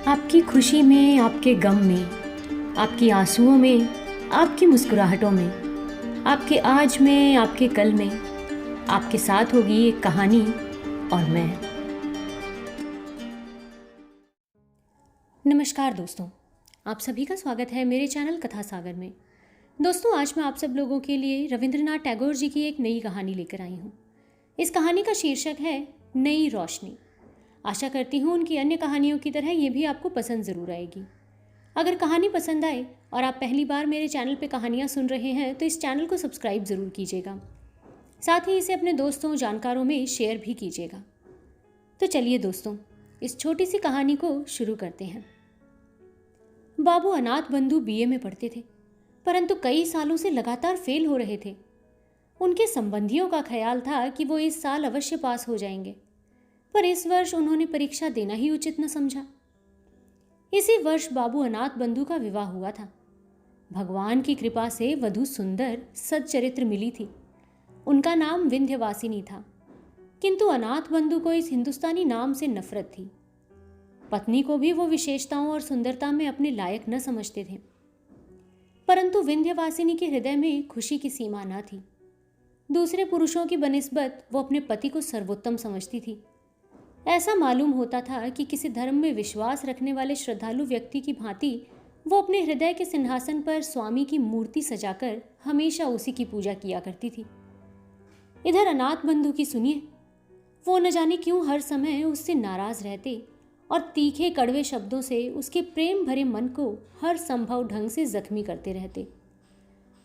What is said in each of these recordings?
आपकी खुशी में, आपके गम में, आपकी आंसुओं में, आपकी मुस्कुराहटों में, आपके आज में, आपके कल में, आपके साथ होगी एक कहानी और मैं। नमस्कार दोस्तों, आप सभी का स्वागत है मेरे चैनल कथा सागर में। दोस्तों, आज मैं आप सब लोगों के लिए रविंद्रनाथ टैगोर जी की एक नई कहानी लेकर आई हूँ। इस कहानी का शीर्षक है नई रोशनी। आशा करती हूँ उनकी अन्य कहानियों की तरह ये भी आपको पसंद ज़रूर आएगी। अगर कहानी पसंद आए और आप पहली बार मेरे चैनल पे कहानियाँ सुन रहे हैं तो इस चैनल को सब्सक्राइब ज़रूर कीजिएगा। साथ ही इसे अपने दोस्तों जानकारों में शेयर भी कीजिएगा। तो चलिए दोस्तों, इस छोटी सी कहानी को शुरू करते हैं। बाबू अनाथ बंधु बीए में पढ़ते थे, परंतु कई सालों से लगातार फेल हो रहे थे। उनके संबंधियों का ख्याल था कि वो इस साल अवश्य पास हो जाएंगे, पर इस वर्ष उन्होंने परीक्षा देना ही उचित न समझा। इसी वर्ष बाबू अनाथ बंधु का विवाह हुआ था। भगवान की कृपा से वधू सुंदर सच्चरित्र मिली थी। उनका नाम विंध्यवासिनी था, किंतु अनाथ बंधु को इस हिंदुस्तानी नाम से नफरत थी। पत्नी को भी वो विशेषताओं और सुंदरता में अपने लायक न समझते थे, परंतु विंध्यवासिनी के हृदय में खुशी की सीमा न थी। दूसरे पुरुषों की बनिस्बत वो अपने पति को सर्वोत्तम समझती थी। ऐसा मालूम होता था कि किसी धर्म में विश्वास रखने वाले श्रद्धालु व्यक्ति की भांति वो अपने हृदय के सिंहासन पर स्वामी की मूर्ति सजाकर हमेशा उसी की पूजा किया करती थी। इधर अनाथ बंधु की सुनिए, वो न जाने क्यों हर समय उससे नाराज रहते और तीखे कड़वे शब्दों से उसके प्रेम भरे मन को हर संभव ढंग से जख्मी करते रहते।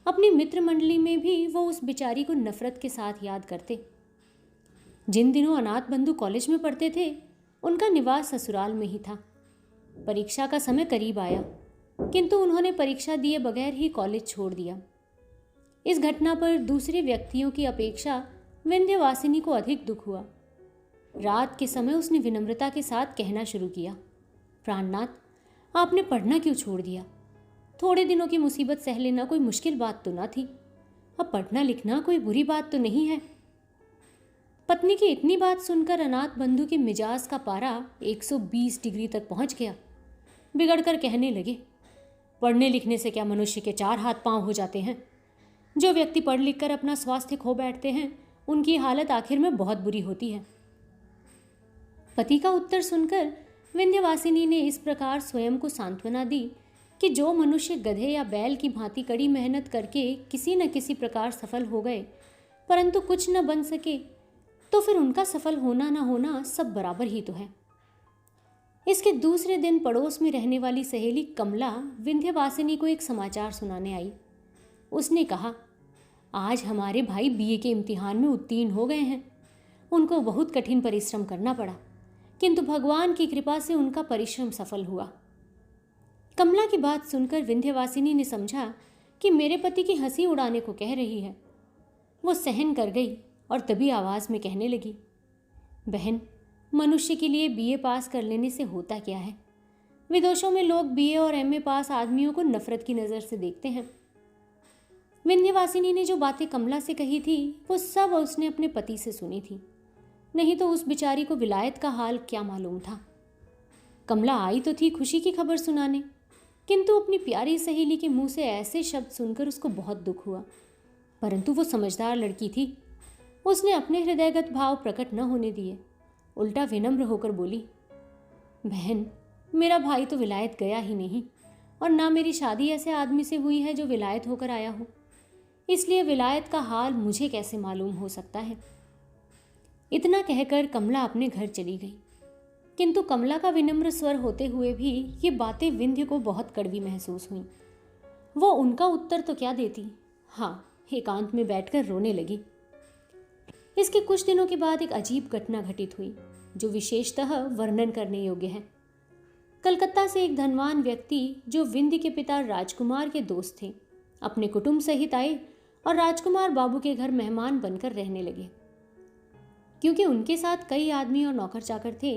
अपनी मित्र मंडली में भी वो उस बेचारी को नफरत के साथ याद करते। जिन दिनों अनाथ बंधु कॉलेज में पढ़ते थे, उनका निवास ससुराल में ही था। परीक्षा का समय करीब आया, किंतु उन्होंने परीक्षा दिए बगैर ही कॉलेज छोड़ दिया। इस घटना पर दूसरे व्यक्तियों की अपेक्षा विंध्यवासिनी को अधिक दुख हुआ। रात के समय उसने विनम्रता के साथ कहना शुरू किया, प्राणनाथ, आपने पढ़ना क्यों छोड़ दिया? थोड़े दिनों की मुसीबत सह लेना कोई मुश्किल बात तो ना थी। अब पढ़ना लिखना कोई बुरी बात तो नहीं है। पत्नी की इतनी बात सुनकर अनाथ बंधु के मिजाज का पारा 120 डिग्री तक पहुंच गया। बिगड़कर कहने लगे, पढ़ने लिखने से क्या मनुष्य के 4 हाथ पांव हो जाते हैं? जो व्यक्ति पढ़ लिख कर अपना स्वास्थ्य खो बैठते हैं, उनकी हालत आखिर में बहुत बुरी होती है। पति का उत्तर सुनकर विंध्यवासिनी ने इस प्रकार स्वयं को सांत्वना दी कि जो मनुष्य गधे या बैल की भांति कड़ी मेहनत करके किसी न किसी प्रकार सफल हो गए, परंतु कुछ न बन सके, तो फिर उनका सफल होना ना होना सब बराबर ही तो है। इसके दूसरे दिन पड़ोस में रहने वाली सहेली कमला विंध्यवासिनी को एक समाचार सुनाने आई। उसने कहा, आज हमारे भाई बीए के इम्तिहान में उत्तीर्ण हो गए हैं। उनको बहुत कठिन परिश्रम करना पड़ा, किंतु भगवान की कृपा से उनका परिश्रम सफल हुआ। कमला की बात सुनकर विंध्यवासिनी ने समझा कि मेरे पति की हंसी उड़ाने को कह रही है। वो सहन कर गई और तभी आवाज़ में कहने लगी, बहन, मनुष्य के लिए बीए पास कर लेने से होता क्या है? विदेशों में लोग बीए और एमए पास आदमियों को नफरत की नज़र से देखते हैं। विंध्यवासिनी ने जो बातें कमला से कही थी, वो सब उसने अपने पति से सुनी थी, नहीं तो उस बेचारी को विलायत का हाल क्या मालूम था। कमला आई तो थी खुशी की खबर सुनाने, किंतु अपनी प्यारी सहेली के मुंह से ऐसे शब्द सुनकर उसको बहुत दुख हुआ। परंतु वो समझदार लड़की थी, उसने अपने हृदयगत भाव प्रकट न होने दिए। उल्टा विनम्र होकर बोली, बहन, मेरा भाई तो विलायत गया ही नहीं, और ना मेरी शादी ऐसे आदमी से हुई है जो विलायत होकर आया हो, इसलिए विलायत का हाल मुझे कैसे मालूम हो सकता है। इतना कहकर कमला अपने घर चली गई, किंतु कमला का विनम्र स्वर होते हुए भी ये बातें विंध्य को बहुत कड़वी महसूस हुई। वो उनका उत्तर तो क्या देती, हाँ, एकांत में बैठकर रोने लगी। इसके कुछ दिनों के बाद एक अजीब घटना घटित हुई जो विशेषतः वर्णन करने योग्य है। कलकत्ता से एक धनवान व्यक्ति जो विंध्य के पिता राजकुमार के दोस्त थे, अपने कुटुंब सहित आए और राजकुमार बाबू के घर मेहमान बनकर रहने लगे। क्योंकि उनके साथ कई आदमी और नौकर चाकर थे,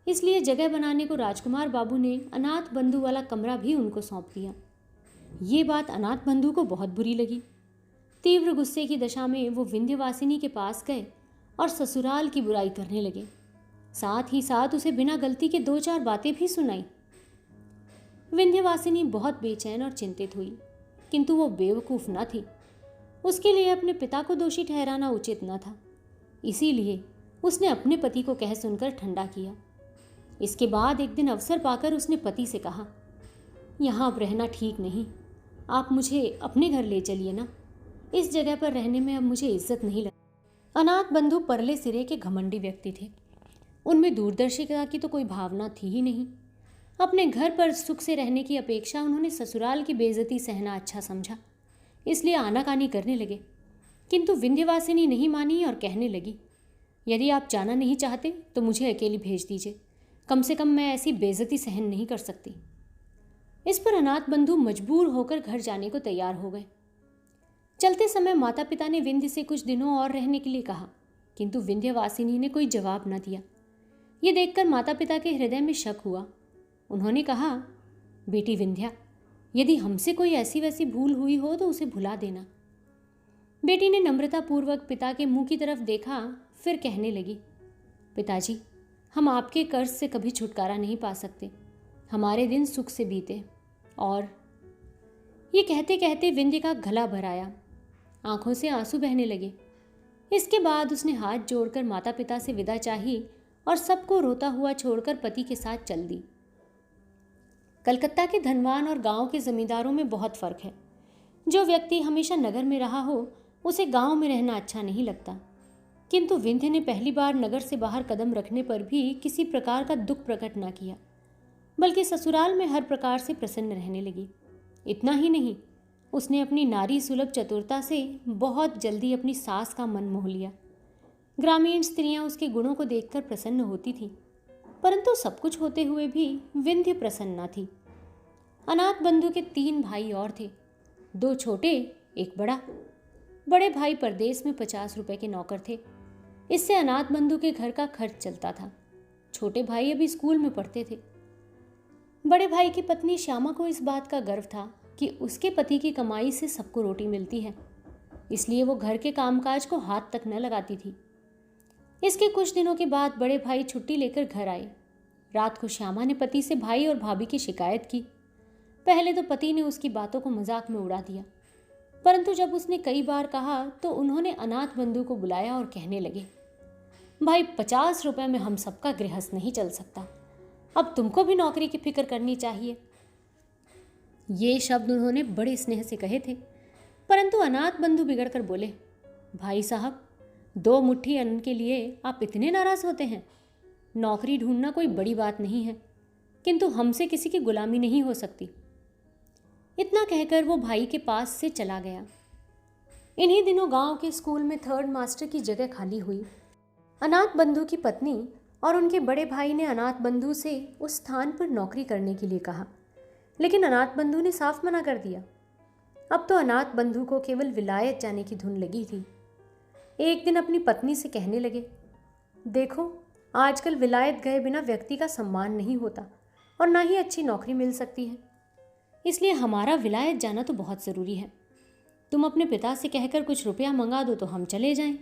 इसलिए जगह बनाने को राजकुमार बाबू ने अनाथ बंधु वाला कमरा भी उनको सौंप दिया। ये बात अनाथ बंधु को बहुत बुरी लगी। तीव्र गुस्से की दशा में वो विंध्यवासिनी के पास गए और ससुराल की बुराई करने लगे। साथ ही साथ उसे बिना गलती के 2-4 बातें भी सुनाई। विंध्यवासिनी बहुत बेचैन और चिंतित हुई, किंतु वो बेवकूफ न थी। उसके लिए अपने पिता को दोषी ठहराना उचित न था, इसीलिए उसने अपने पति को कह सुनकर ठंडा किया। इसके बाद एक दिन अवसर पाकर उसने पति से कहा, यहाँ अब रहना ठीक नहीं, आप मुझे अपने घर ले चलिए ना, इस जगह पर रहने में अब मुझे इज्जत नहीं लगती। अनाथ बंधु परले सिरे के घमंडी व्यक्ति थे। उनमें दूरदर्शिता की तो कोई भावना थी ही नहीं। अपने घर पर सुख से रहने की अपेक्षा उन्होंने ससुराल की बेइज्जती सहना अच्छा समझा, इसलिए आनाकानी करने लगे। किंतु विंध्यवासिनी नहीं मानी और कहने लगी, यदि आप जाना नहीं चाहते तो मुझे अकेली भेज दीजिए, कम से कम मैं ऐसी बेइज्जती सहन नहीं कर सकती। इस पर अनाथ बंधु मजबूर होकर घर जाने को तैयार हो गए। चलते समय माता पिता ने विंध्य से कुछ दिनों और रहने के लिए कहा, किंतु विंध्यवासिनी ने कोई जवाब न दिया। ये देखकर माता पिता के हृदय में शक हुआ। उन्होंने कहा, बेटी विंध्या, यदि हमसे कोई ऐसी वैसी भूल हुई हो तो उसे भुला देना। बेटी ने नम्रतापूर्वक पिता के मुंह की तरफ देखा, फिर कहने लगी, पिताजी, हम आपके कर्ज से कभी छुटकारा नहीं पा सकते, हमारे दिन सुख से बीते। और ये कहते कहते विंध्य का गला भर आया, आंखों से आंसू बहने लगे। इसके बाद उसने हाथ जोड़कर माता पिता से विदा चाही और सबको रोता हुआ छोड़कर पति के साथ चल दी। कलकत्ता के धनवान और गांव के जमींदारों में बहुत फर्क है। जो व्यक्ति हमेशा नगर में रहा हो उसे गांव में रहना अच्छा नहीं लगता, किंतु विंध्य ने पहली बार नगर से बाहर कदम रखने पर भी किसी प्रकार का दुख प्रकट न किया, बल्कि ससुराल में हर प्रकार से प्रसन्न रहने लगी। इतना ही नहीं, उसने अपनी नारी सुलभ चतुरता से बहुत जल्दी अपनी सास का मन मोह लिया। ग्रामीण स्त्रियां उसके गुणों को देखकर प्रसन्न होती थीं, परंतु सब कुछ होते हुए भी विंध्य प्रसन्न न थी। अनाथ बंधु के 3 भाई और थे, 2 छोटे, एक बड़ा। बड़े भाई परदेश में 50 रुपए के नौकर थे, इससे अनाथ बंधु के घर का खर्च चलता था। छोटे भाई अभी स्कूल में पढ़ते थे। बड़े भाई की पत्नी श्यामा को इस बात का गर्व था कि उसके पति की कमाई से सबको रोटी मिलती है, इसलिए वो घर के कामकाज को हाथ तक न लगाती थी। इसके कुछ दिनों के बाद बड़े भाई छुट्टी लेकर घर आए। रात को श्यामा ने पति से भाई और भाभी की शिकायत की। पहले तो पति ने उसकी बातों को मजाक में उड़ा दिया, परंतु जब उसने कई बार कहा तो उन्होंने अनाथ बंधु को बुलाया और कहने लगे, भाई 50 रुपए में हम सबका गृहस्थ नहीं चल सकता, अब तुमको भी नौकरी की फिक्र करनी चाहिए। ये शब्द उन्होंने बड़े स्नेह से कहे थे, परंतु अनाथ बंधु बिगड़कर बोले, भाई साहब, 2 मुट्ठी अन्न के लिए आप इतने नाराज होते हैं? नौकरी ढूंढना कोई बड़ी बात नहीं है, किंतु हमसे किसी की गुलामी नहीं हो सकती। इतना कहकर वो भाई के पास से चला गया। इन्हीं दिनों गांव के स्कूल में 3rd मास्टर की जगह खाली हुई। अनाथ बंधु की पत्नी और उनके बड़े भाई ने अनाथ बंधु से उस स्थान पर नौकरी करने के लिए कहा, लेकिन अनाथ बंधु ने साफ मना कर दिया। अब तो अनाथ बंधु को केवल विलायत जाने की धुन लगी थी। एक दिन अपनी पत्नी से कहने लगे, देखो, आजकल विलायत गए बिना व्यक्ति का सम्मान नहीं होता और ना ही अच्छी नौकरी मिल सकती है, इसलिए हमारा विलायत जाना तो बहुत ज़रूरी है। तुम अपने पिता से कहकर कुछ रुपया मंगा दो तो हम चले जाएं।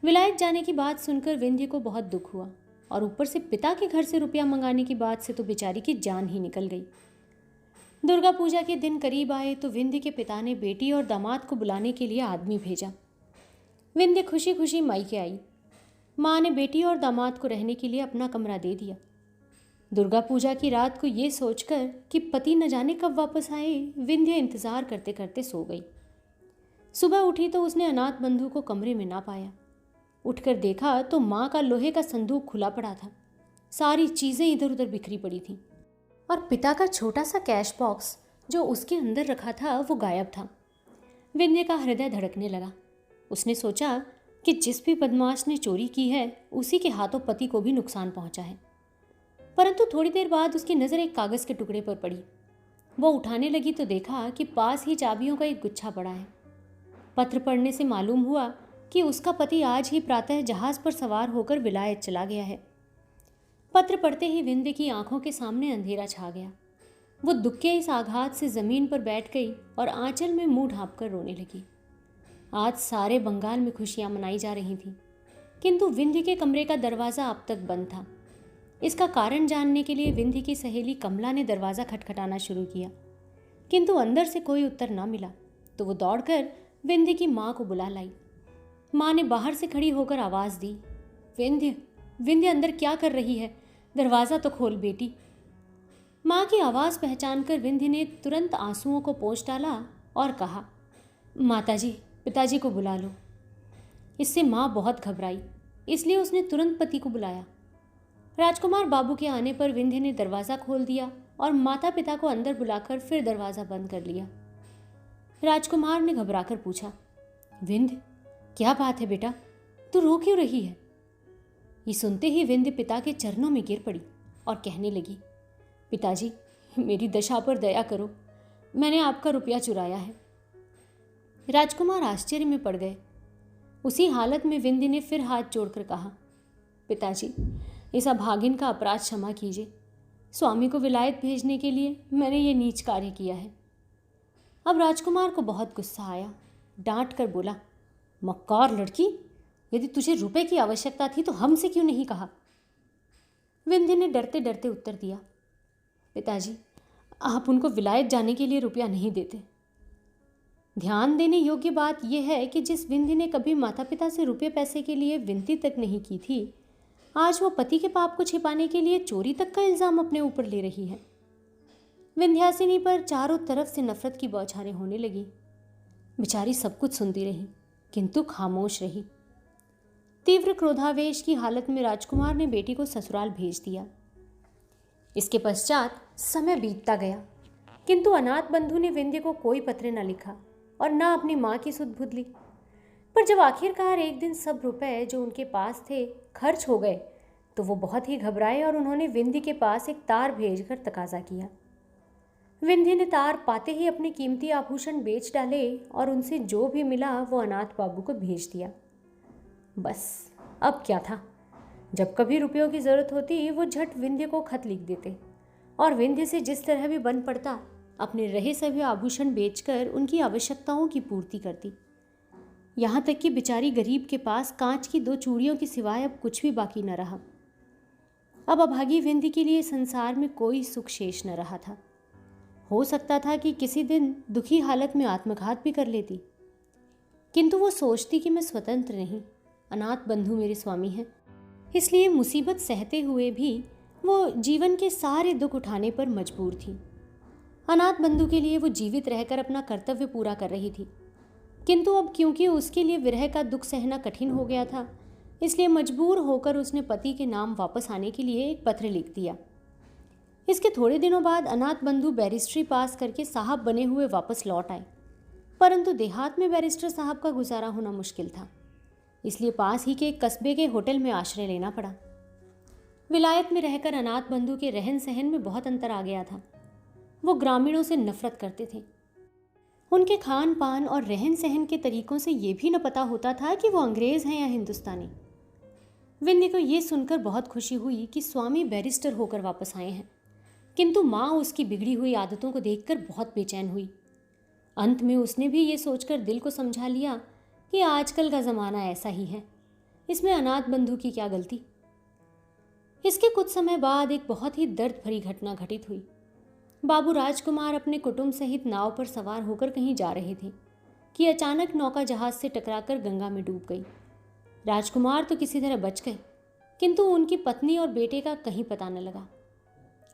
विलायत जाने की बात सुनकर विंध्य को बहुत दुख हुआ और ऊपर से पिता के घर से रुपया मंगाने की बात से तो बेचारी की जान ही निकल गई। दुर्गा पूजा के दिन करीब आए तो विंध्य के पिता ने बेटी और दामाद को बुलाने के लिए आदमी भेजा। विंध्य खुशी खुशी मायके आई। माँ ने बेटी और दामाद को रहने के लिए अपना कमरा दे दिया। दुर्गा पूजा की रात को ये सोचकर कि पति न जाने कब वापस आए, विंध्य इंतजार करते करते सो गई। सुबह उठी तो उसने अनाथ बंधु को कमरे में ना पाया। उठकर देखा तो माँ का लोहे का संदूक खुला पड़ा था। सारी चीज़ें इधर उधर बिखरी पड़ी थीं और पिता का छोटा सा कैश बॉक्स जो उसके अंदर रखा था वो गायब था। विंध्य का हृदय धड़कने लगा। उसने सोचा कि जिस भी बदमाश ने चोरी की है उसी के हाथों पति को भी नुकसान पहुंचा है। परंतु थोड़ी देर बाद उसकी नज़र एक कागज़ के टुकड़े पर पड़ी। वो उठाने लगी तो देखा कि पास ही चाबियों का एक गुच्छा पड़ा है। पत्र पढ़ने से मालूम हुआ कि उसका पति आज ही प्रातः जहाज़ पर सवार होकर विलायत चला गया है। पत्र पढ़ते ही विंध्य की आंखों के सामने अंधेरा छा गया। वो दुख के इस आघात से ज़मीन पर बैठ गई और आंचल में मुंह ढाँप कर रोने लगी। आज सारे बंगाल में खुशियाँ मनाई जा रही थीं, किंतु विंध्य के कमरे का दरवाज़ा अब तक बंद था। इसका कारण जानने के लिए विंध्य की सहेली कमला ने दरवाज़ा खटखटाना शुरू किया, किंतु अंदर से कोई उत्तर ना मिला तो वो दौड़कर विंध्य की माँ को बुला लाई। माँ ने बाहर से खड़ी होकर आवाज़ दी, विंध्य, विंध्य अंदर क्या कर रही है? दरवाज़ा तो खोल बेटी। माँ की आवाज़ पहचानकर विंध्य ने तुरंत आंसुओं को पोंछ डाला और कहा, माताजी, पिताजी को बुला लो। इससे माँ बहुत घबराई, इसलिए उसने तुरंत पति को बुलाया। राजकुमार बाबू के आने पर विंध्य ने दरवाज़ा खोल दिया और माता पिता को अंदर बुलाकर फिर दरवाज़ा बंद कर लिया। राजकुमार ने घबराकर पूछा, विंध्य, क्या बात है बेटा, तू रो क्यों रही है? ये सुनते ही विंध्य पिता के चरणों में गिर पड़ी और कहने लगी, पिताजी, मेरी दशा पर दया करो, मैंने आपका रुपया चुराया है। राजकुमार आश्चर्य में पड़ गए। उसी हालत में विंध्य ने फिर हाथ जोड़कर कहा, पिताजी, इस अभागिन का अपराध क्षमा कीजिए। स्वामी को विलायत भेजने के लिए मैंने ये नीच कार्य किया है। अब राजकुमार को बहुत गुस्सा आया। डांट कर बोला, मक्कार लड़की, यदि तुझे रुपए की आवश्यकता थी तो हमसे क्यों नहीं कहा? विंध्य ने डरते डरते उत्तर दिया, पिताजी, आप उनको विलायत जाने के लिए रुपया नहीं देते। ध्यान देने योग्य बात यह है कि जिस विंध्य ने कभी माता पिता से रुपये पैसे के लिए विनती तक नहीं की थी, आज वो पति के पाप को छिपाने के लिए चोरी तक का इल्जाम अपने ऊपर ले रही है। विंध्यासिनी पर चारों तरफ से नफरत की बौछारें होने लगी। बेचारी सब कुछ सुनती रही, किंतु खामोश रही। तीव्र क्रोधावेश की हालत में राजकुमार ने बेटी को ससुराल भेज दिया। इसके पश्चात समय बीतता गया, किंतु अनाथ बंधु ने विंध्य को कोई पत्र न लिखा और न अपनी माँ की सुध-बुध ली। पर जब आखिरकार एक दिन सब रुपए जो उनके पास थे खर्च हो गए तो वो बहुत ही घबराए और उन्होंने विंध्य के पास एक तार भेजकर तकाजा किया। विंध्य ने तार पाते ही अपने कीमती आभूषण बेच डाले और उनसे जो भी मिला वो अनाथ बाबू को भेज दिया। बस अब क्या था, जब कभी रुपयों की जरूरत होती वो झट विंध्य को खत लिख देते और विंध्य से जिस तरह भी बन पड़ता अपने रहे सभी आभूषण बेचकर उनकी आवश्यकताओं की पूर्ति करती। यहाँ तक कि बेचारी गरीब के पास कांच की 2 चूड़ियों के सिवाय अब कुछ भी बाकी न रहा। अब अभागी विंध्य के लिए संसार में कोई सुख शेष न रहा था। हो सकता था कि किसी दिन दुखी हालत में आत्मघात भी कर लेती, किंतु वो सोचती कि मैं स्वतंत्र नहीं, अनाथ बंधु मेरे स्वामी हैं, इसलिए मुसीबत सहते हुए भी वो जीवन के सारे दुख उठाने पर मजबूर थी। अनाथ बंधु के लिए वो जीवित रहकर अपना कर्तव्य पूरा कर रही थी, किंतु अब क्योंकि उसके लिए विरह का दुख सहना कठिन हो गया था, इसलिए मजबूर होकर उसने पति के नाम वापस आने के लिए एक पत्र लिख दिया। इसके थोड़े दिनों बाद अनाथ बंधु बैरिस्ट्री पास करके साहब बने हुए वापस लौट आए, परंतु देहात में बैरिस्टर साहब का गुजारा होना मुश्किल था, इसलिए पास ही के एक कस्बे के होटल में आश्रय लेना पड़ा। विलायत में रहकर अनाथ बंधु के रहन सहन में बहुत अंतर आ गया था। वो ग्रामीणों से नफरत करते थे। उनके खान पान और रहन सहन के तरीकों से ये भी न पता होता था कि वो अंग्रेज हैं या हिंदुस्तानी। विंध्य को ये सुनकर बहुत खुशी हुई कि स्वामी बैरिस्टर होकर वापस आए हैं, किंतु माँ उसकी बिगड़ी हुई आदतों को देखकर बहुत बेचैन हुई। अंत में उसने भी ये सोचकर दिल को समझा लिया कि आजकल का ज़माना ऐसा ही है, इसमें अनाथ बंधु की क्या गलती। इसके कुछ समय बाद एक बहुत ही दर्द भरी घटना घटित हुई। बाबू राजकुमार अपने कुटुंब सहित नाव पर सवार होकर कहीं जा रहे थे कि अचानक नौका जहाज से टकराकर गंगा में डूब गई। राजकुमार तो किसी तरह बच गए, किंतु उनकी पत्नी और बेटे का कहीं पता न लगा।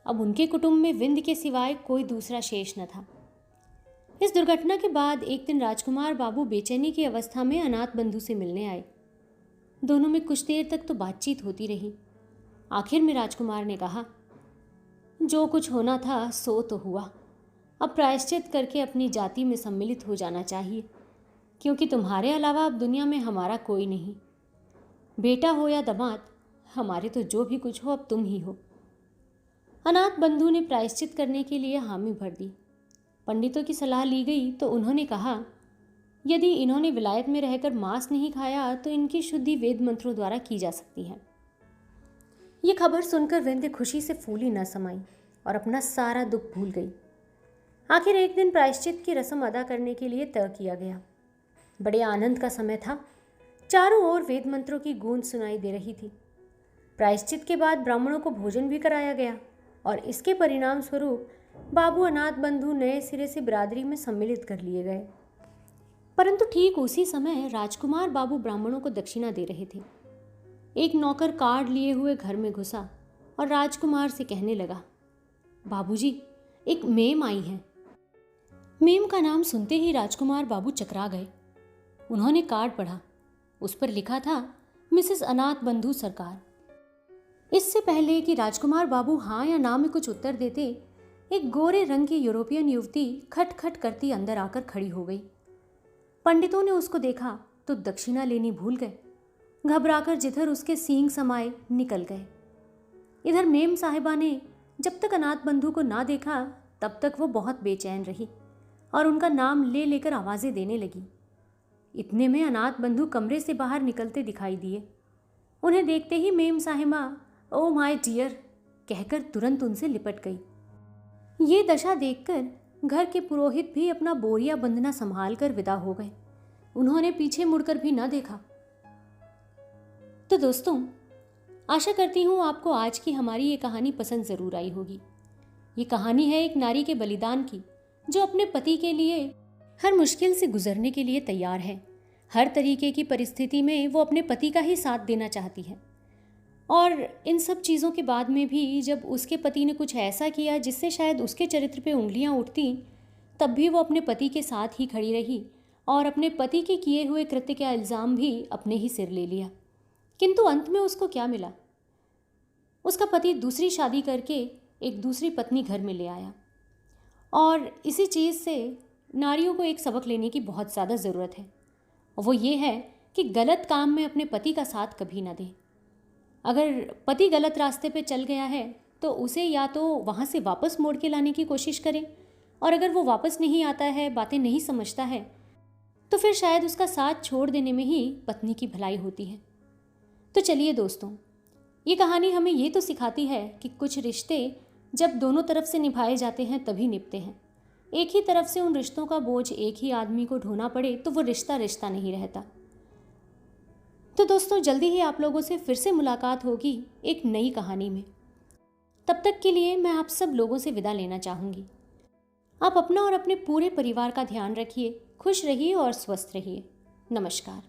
अब उनके कुटुंब में विंध्य के सिवाय कोई दूसरा शेष न था। इस दुर्घटना के बाद एक दिन राजकुमार बाबू बेचैनी की अवस्था में अनाथ बंधु से मिलने आए। दोनों में कुछ देर तक तो बातचीत होती रही। आखिर में राजकुमार ने कहा, जो कुछ होना था सो तो हुआ, अब प्रायश्चित करके अपनी जाति में सम्मिलित हो जाना चाहिए, क्योंकि तुम्हारे अलावा अब दुनिया में हमारा कोई नहीं। बेटा हो या दामाद, हमारे तो जो भी कुछ हो अब तुम ही हो। अनाथ बंधु ने प्रायश्चित करने के लिए हामी भर दी। पंडितों की सलाह ली गई तो उन्होंने कहा, यदि इन्होंने विलायत में रहकर मांस नहीं खाया तो इनकी शुद्धि वेद मंत्रों द्वारा की जा सकती है। ये खबर सुनकर विंध्य खुशी से फूली न समाई और अपना सारा दुख भूल गई। आखिर एक दिन प्रायश्चित की रस्म अदा करने के लिए तय किया गया। बड़े आनंद का समय था। चारों ओर वेद मंत्रों की गूंज सुनाई दे रही थी। प्रायश्चित के बाद ब्राह्मणों को भोजन भी कराया गया और इसके परिणाम स्वरूप बाबू अनाथ बंधु नए सिरे से बिरादरी में सम्मिलित कर लिए गए। परंतु ठीक उसी समय राजकुमार बाबू ब्राह्मणों को दक्षिणा दे रहे थे। एक नौकर कार्ड लिए हुए घर में घुसा और राजकुमार से कहने लगा, बाबूजी, एक मेम आई है। मेम का नाम सुनते ही राजकुमार बाबू चकरा गए। उन्होंने कार्ड पढ़ा। उस पर लिखा था, मिसेस अनाथ बंधु सरकार। इससे पहले कि राजकुमार बाबू हाँ या ना में कुछ उत्तर देते, एक गोरे रंग की यूरोपियन युवती खटखट करती अंदर आकर खड़ी हो गई। पंडितों ने उसको देखा तो दक्षिणा लेनी भूल गए। घबराकर जिधर उसके सींग समाये निकल गए। इधर मेम साहिबा ने जब तक अनाथ बंधु को ना देखा तब तक वो बहुत बेचैन रही और उनका नाम ले लेकर आवाज़ें देने लगी। इतने में अनाथ बंधु कमरे से बाहर निकलते दिखाई दिए। उन्हें देखते ही मेम साहिबा ओ माय डियर कहकर तुरंत उनसे लिपट गई। ये दशा देखकर घर के पुरोहित भी अपना बोरिया बंधना संभाल कर विदा हो गए। उन्होंने पीछे मुड़कर भी न देखा। तो दोस्तों, आशा करती हूँ आपको आज की हमारी ये कहानी पसंद ज़रूर आई होगी। ये कहानी है एक नारी के बलिदान की, जो अपने पति के लिए हर मुश्किल से गुजरने के लिए तैयार है। हर तरीके की परिस्थिति में वो अपने पति का ही साथ देना चाहती है। और इन सब चीज़ों के बाद में भी जब उसके पति ने कुछ ऐसा किया जिससे शायद उसके चरित्र पे उंगलियां उठती, तब भी वो अपने पति के साथ ही खड़ी रही और अपने पति के किए हुए कृत्य का इल्ज़ाम भी अपने ही सिर ले लिया। किंतु अंत में उसको क्या मिला? उसका पति दूसरी शादी करके एक दूसरी पत्नी घर में ले आया। और इसी चीज़ से नारियों को एक सबक लेने की बहुत ज़्यादा ज़रूरत है। वो ये है कि गलत काम में अपने पति का साथ कभी ना दें। अगर पति गलत रास्ते पे चल गया है तो उसे या तो वहाँ से वापस मोड़ के लाने की कोशिश करें, और अगर वो वापस नहीं आता है, बातें नहीं समझता है, तो फिर शायद उसका साथ छोड़ देने में ही पत्नी की भलाई होती है। तो चलिए दोस्तों, ये कहानी हमें ये तो सिखाती है कि कुछ रिश्ते जब दोनों तरफ से निभाए जाते हैं तभी निभते हैं। एक ही तरफ से उन रिश्तों का बोझ एक ही आदमी को ढोना पड़े तो वो रिश्ता रिश्ता नहीं रहता। तो दोस्तों, जल्दी ही आप लोगों से फिर से मुलाकात होगी एक नई कहानी में। तब तक के लिए मैं आप सब लोगों से विदा लेना चाहूँगी। आप अपना और अपने पूरे परिवार का ध्यान रखिए, खुश रहिए और स्वस्थ रहिए। नमस्कार।